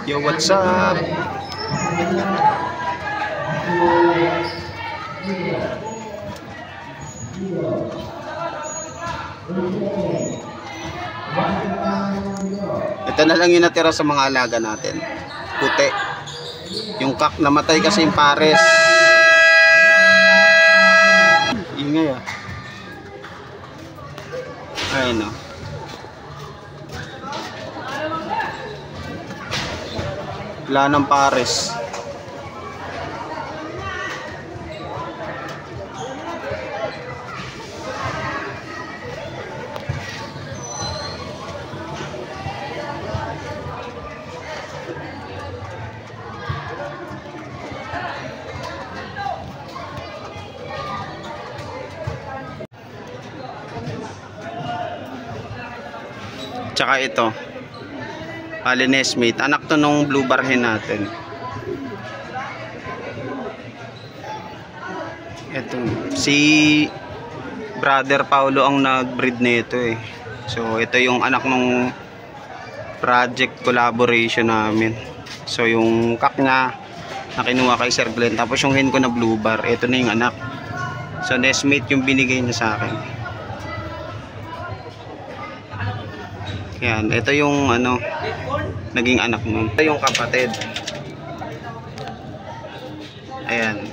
Yo, what's up? Ito na lang yung natira sa mga alaga natin. Puti. Yung kak namatay kasi yung pares. Ingay ah. Ayun o. Wala ng pares. Tsaka ito, Alines mate, anak to nung blue bar hen natin. Ito, si brother Paulo ang nag-breed nito eh. So ito yung anak nung project collaboration namin. So yung kak niya na kinuha kay Sir Glenn, tapos yung hen ko na blue bar, ito na yung anak. So nestmate yung binigay niya sa akin. Yan, ito yung ano, naging anak mo. Ito yung kapatid. Ayan.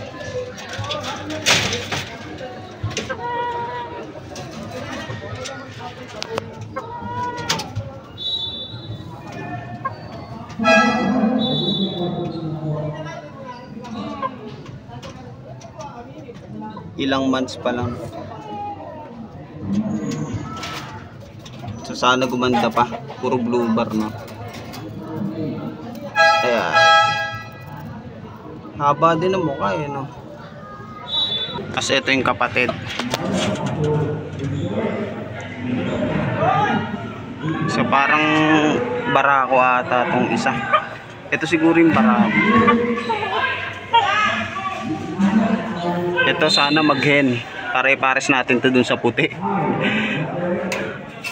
Ilang months pa lang. So sana gumanda pa, puro blue bar no. Ayan. Haba din ang mukha eh no. Kasi ito yung kapatid. So parang barako ata itong isa. Ito siguro yung barako. Ito sana mag-hen. Pare-pares natin to dun sa puti.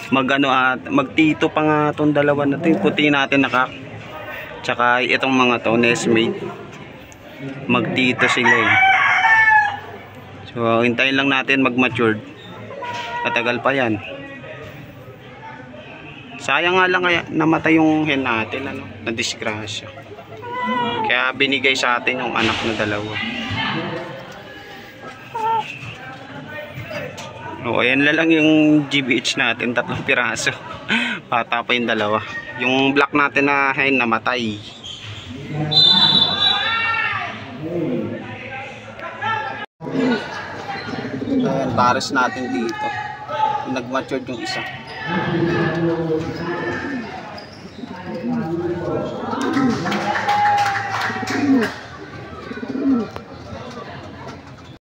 Magano at magtito pa nga tong dalawa na to, yung puti natin naka. Tsaka itong mga to nestmate. Magtito sila eh. So hintayin lang natin mag-matured. Matagal pa yan. Sayang nga lang kaya namatay yung hen natin ano, na disgrasya. Kaya binigay sa atin yung anak na dalawa. O, ayan na lang yung GBH natin, 3 piraso. Bata pa yung dalawa. Yung black natin na hen namatay. Ayan, pares natin dito. Nag-matured yung isa.